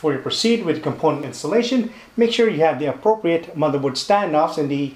before you proceed with component installation, make sure you have the appropriate motherboard standoffs and the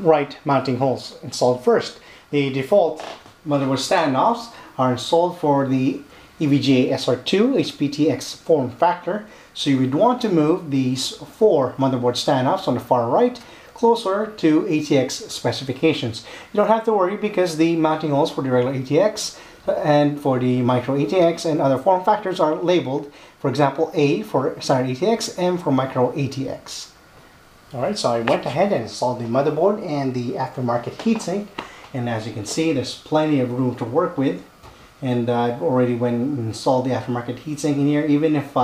right mounting holes installed first. The default motherboard standoffs are installed for the EVGA SR2 HPTX form factor, so you would want to move these 4 motherboard standoffs on the far right closer to ATX specifications. You don't have to worry because the mounting holes for the regular ATX and for the micro ATX and other form factors are labeled. For example, A for standard ATX, M for micro ATX. Alright, so I went ahead and installed the motherboard and the aftermarket heatsink, and as you can see, there's plenty of room to work with. And I've already went and installed the aftermarket heatsink in here. Even if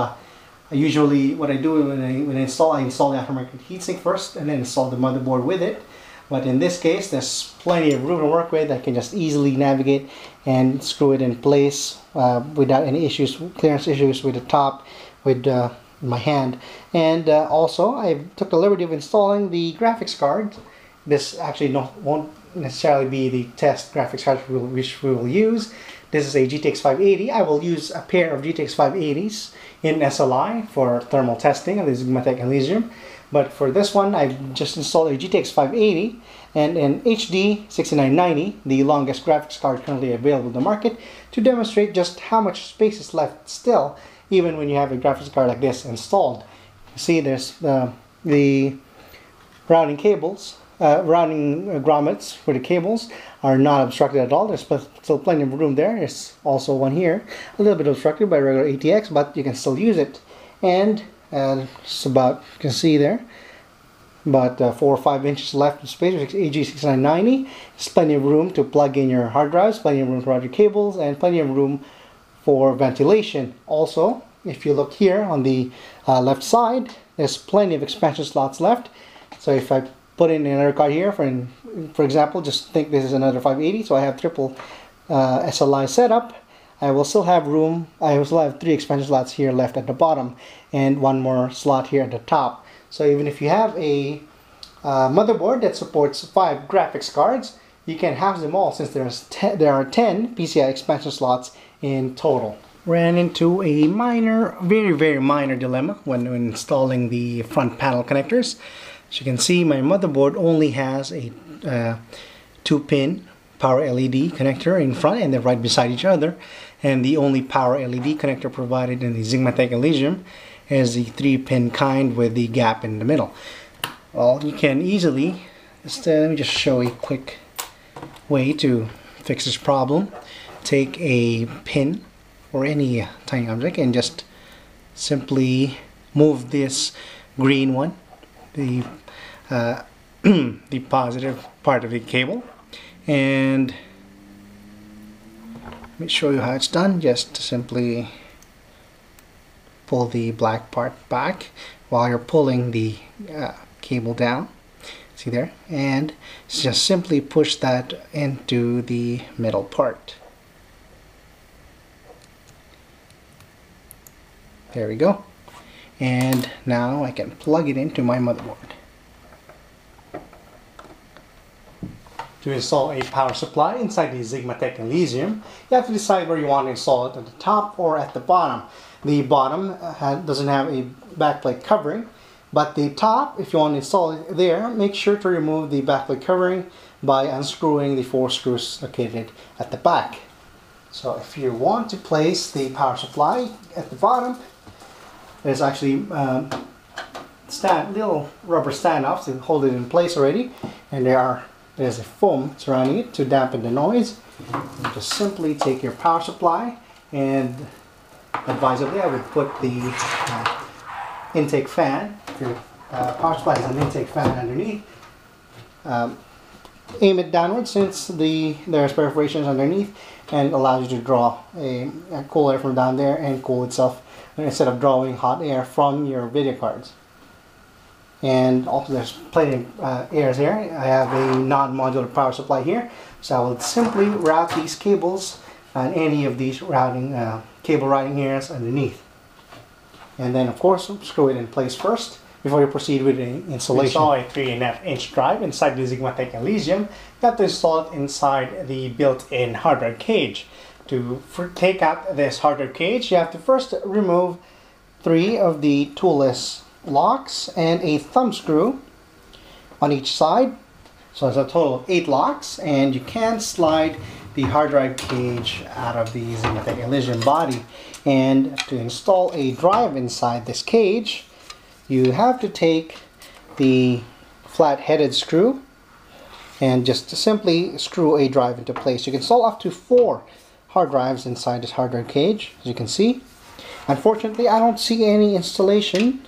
usually what I do when I install the aftermarket heatsink first and then install the motherboard with it. But in this case, there's plenty of room to work with. I can just easily navigate and screw it in place without any issues, clearance issues with the top, with my hand. And also, I took the liberty of installing the graphics card. This actually won't necessarily be the test graphics card which we will use. This is a GTX 580. I will use a pair of GTX 580s in SLI for thermal testing of the Xigmatek Elysium. But for this one, I've just installed a GTX 580 and an HD 6990, the longest graphics card currently available in the market, to demonstrate just how much space is left still, even when you have a graphics card like this installed. You see there's the routing cables, routing grommets for the cables are not obstructed at all. There's still plenty of room there. There's also one here, a little bit obstructed by regular ATX, but you can still use it. And it's about, you can see there, about 4 or 5 inches left of space with AG6990. There's plenty of room to plug in your hard drives, plenty of room to route your cables, and plenty of room for ventilation. Also, if you look here on the left side, there's plenty of expansion slots left. So if I put in another card here, for example, just think this is another 580, so I have triple SLI setup. I will still have room. I will still have 3 expansion slots here left at the bottom and 1 more slot here at the top. So even if you have a motherboard that supports 5 graphics cards, you can house them all since there are 10 PCI expansion slots in total. Ran into a minor, very minor dilemma when installing the front panel connectors. As you can see, my motherboard only has a 2-pin power LED connector in front and they're right beside each other, and the only power LED connector provided in the Xigmatek Elysium is the 3-pin kind with the gap in the middle. Well, you can easily, let me just show a quick way to fix this problem. Take a pin or any tiny object and just simply move this green one, the the positive part of the cable, and let me show you how it's done. Just simply pull the black part back while you're pulling the cable down. See there? And just simply push that into the middle part. There we go. And now I can plug it into my motherboard. To install a power supply inside the Xigmatek Elysium, you have to decide where you want to install it, at the top or at the bottom. The bottom doesn't have a backplate covering, but the top, if you want to install it there, make sure to remove the backplate covering by unscrewing the 4 screws located at the back. So if you want to place the power supply at the bottom, there's actually little rubber standoffs to hold it in place already, and there's a foam surrounding it to dampen the noise. You just simply take your power supply, and advisably I would put the intake fan. If your power supply has an intake fan underneath, aim it downwards since there's perforations underneath, and allows you to draw a cool air from down there and cool itself instead of drawing hot air from your video cards. And also there's plenty of airs here. I have a non-modular power supply here, so I will simply route these cables on any of these cable routing hairs underneath. And then of course screw it in place first before you proceed with the installation. Install a 3.5-inch drive inside the Xigmatek Elysium. You have to install it inside the built-in hard drive cage. To take out this hard drive cage, you have to first remove 3 of the toolless locks and a thumb screw on each side. So it's a total of 8 locks, and you can slide the hard drive cage out of the Xigmatek Elysium body. And to install a drive inside this cage, you have to take the flat-headed screw and just simply screw a drive into place. You can install up to 4 hard drives inside this hard drive cage, as you can see. Unfortunately, I don't see any installation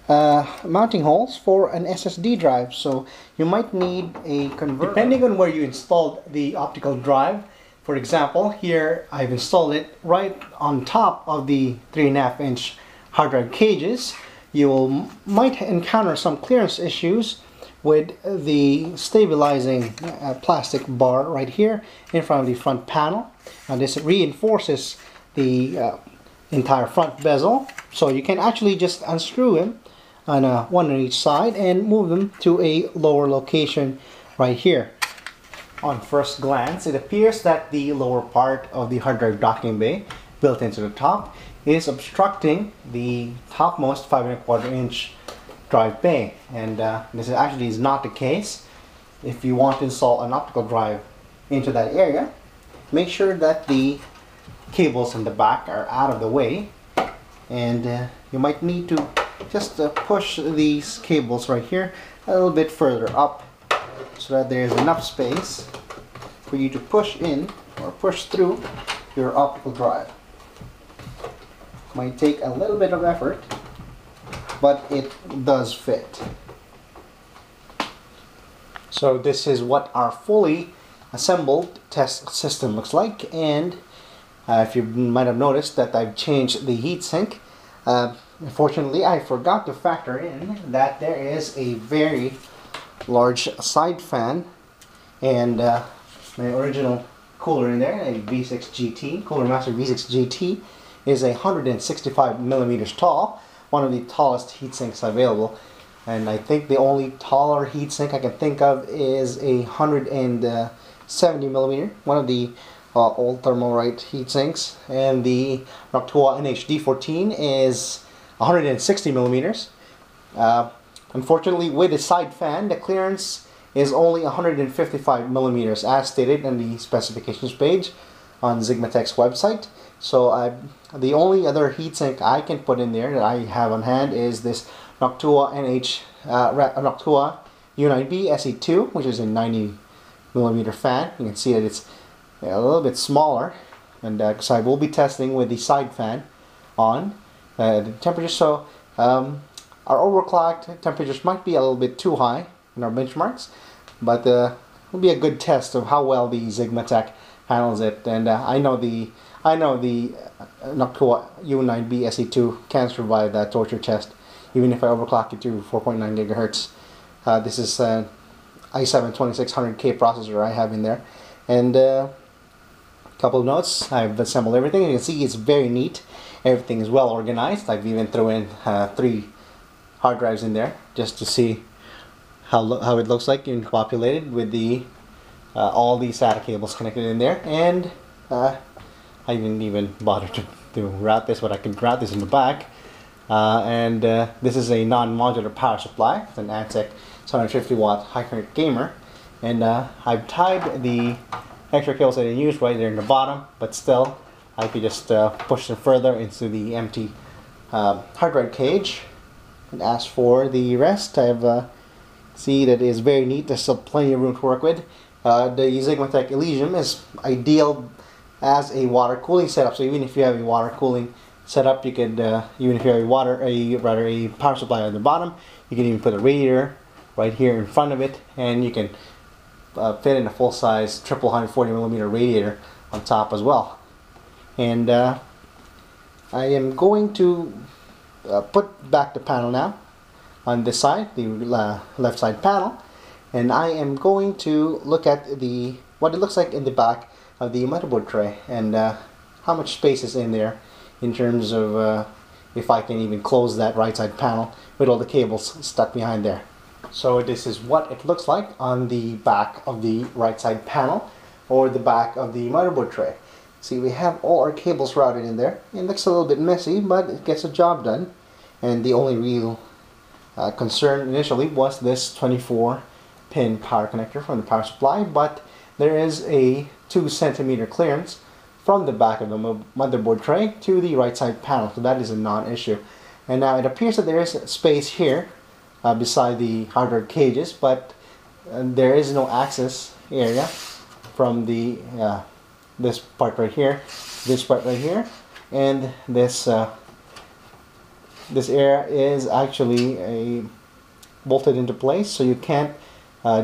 mounting holes for an SSD drive, so you might need a converter. Depending on where you installed the optical drive, for example, here I've installed it right on top of the 3.5-inch hard drive cages. You might encounter some clearance issues with the stabilizing plastic bar right here in front of the front panel. Now this reinforces the entire front bezel, so you can actually just unscrew them on one on each side and move them to a lower location right here. On first glance, it appears that the lower part of the hard drive docking bay built into the top is obstructing the topmost 5.25-inch drive bay, and this actually is not the case. If you want to install an optical drive into that area, make sure that the cables in the back are out of the way, and you might need to just push these cables right here a little bit further up so that there's enough space for you to push in or push through your optical drive. Might take a little bit of effort, but it does fit. So this is what our fully assembled test system looks like, and if you might have noticed that I've changed the heatsink. Unfortunately, I forgot to factor in that there is a very large side fan, and my original cooler in there, a V6 GT, Cooler Master V6 GT, is 165 millimeters tall, one of the tallest heat sinks available. And I think the only taller heat sink I can think of is a 170 millimeter, one of the old Thermalright heat sinks. And the Noctua NHD14 is 160 millimeters. Unfortunately, with the side fan, the clearance is only 155 millimeters, as stated in the specifications page on Xigmatek's website. So the only other heatsink I can put in there that I have on hand is this Noctua Noctua U9B SE2, which is a 90 millimeter fan. You can see that it's a little bit smaller, and because I will be testing with the side fan on the temperature. So our overclocked temperatures might be a little bit too high in our benchmarks, but it will be a good test of how well the Xigmatek handles it. And I know the Noctua U9B SE2 can survive that torture test, even if I overclock it to 4.9 gigahertz. This is an i7-2600K processor I have in there. And couple of notes, I've assembled everything. You can see it's very neat. Everything is well organized. I've even thrown in 3 hard drives in there just to see how it looks like and populated with the all the SATA cables connected in there. And I didn't even bother to route this, but I can route this in the back. This is a non-modular power supply. It's an Antec 750 watt high current gamer, and I've tied the extra cables I didn't use right there in the bottom, but still I could just push them further into the empty hard drive cage. And as for the rest, I've see that it is very neat. There's still plenty of room to work with. The Xigmatek Elysium is ideal as a water cooling setup. So even if you have a water cooling setup, you could even if you have a power supply on the bottom, you can even put a radiator right here in front of it, and you can fit in a full-size triple 140 millimeter radiator on top as well. And I am going to put back the panel now on this side, the left side panel, and I am going to look at what it looks like in the back of the motherboard tray, and how much space is in there in terms of if I can even close that right side panel with all the cables stuck behind there. So this is what it looks like on the back of the right side panel, or the back of the motherboard tray. See, we have all our cables routed in there. It looks a little bit messy, but it gets the job done. and the only real concern initially was this 24-pin power connector from the power supply, but there is a 2 cm clearance from the back of the motherboard tray to the right side panel, so that is a non-issue. And now it appears that there is space here beside the hardware cages, but there is no access area from the this part right here, this part right here, and this this area is actually bolted into place, so you can't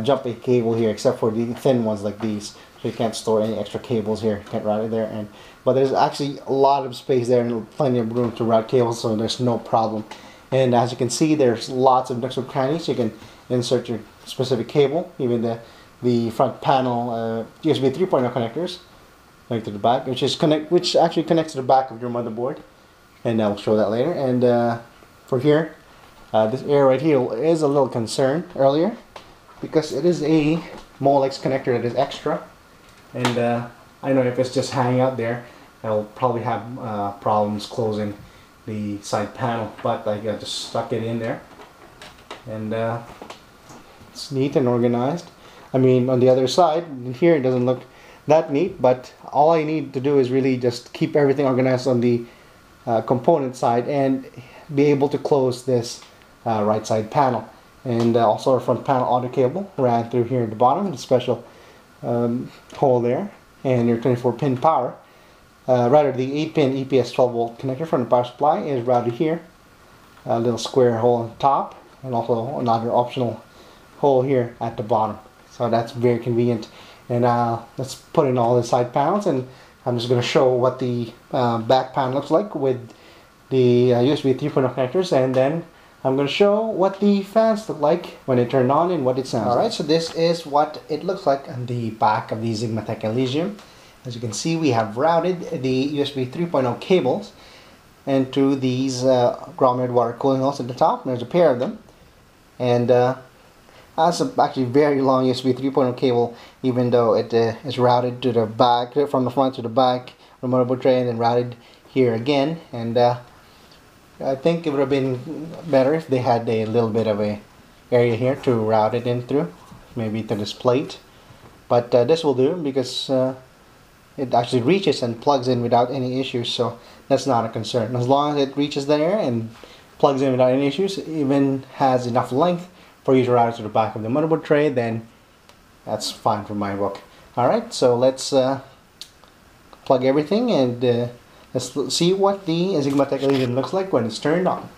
jump a cable here except for the thin ones like these. So you can't store any extra cables here, you can't route it there. But there's actually a lot of space there and plenty of room to route cables, so there's no problem. And as you can see, there's lots of nooks and crannies. You can insert your specific cable, even the front panel USB 3.0 connectors connect to the back, which actually connects to the back of your motherboard, and I'll show that later. And for here, this area right here is a little concerned earlier because it is a Molex connector that is extra, and I know if it's just hanging out there, I'll probably have problems closing the side panel, but I just stuck it in there, and it's neat and organized. I mean, on the other side here it doesn't look that neat, but all I need to do is really just keep everything organized on the component side and be able to close this right side panel. And also our front panel audio cable ran through here at the bottom, the special hole there, and your 24-pin power. Rather, the 8-pin EPS 12-volt connector from the power supply is routed here. A little square hole on top, and also another optional hole here at the bottom. So that's very convenient. And let's put in all the side panels, and I'm just going to show what the back panel looks like with the USB 3.0 connectors, and then I'm going to show what the fans look like when they turn on and what it sounds like. Alright, so this is what it looks like on the back of the Xigmatek Elysium. As you can see, we have routed the USB 3.0 cables into these ground-mounted water cooling holes at the top. There's a pair of them, and that's actually very long USB 3.0 cable, even though it is routed to the back, from the front to the back of the motherboard tray, and then routed here again. And I think it would have been better if they had a little bit of a area here to route it in through, maybe to this plate. But this will do because it actually reaches and plugs in without any issues, so that's not a concern. As long as it reaches there and plugs in without any issues, even has enough length for you to route it to the back of the motherboard tray, then that's fine for my book. Alright, so let's plug everything and let's see what the Xigmatek Elysium looks like when it's turned on.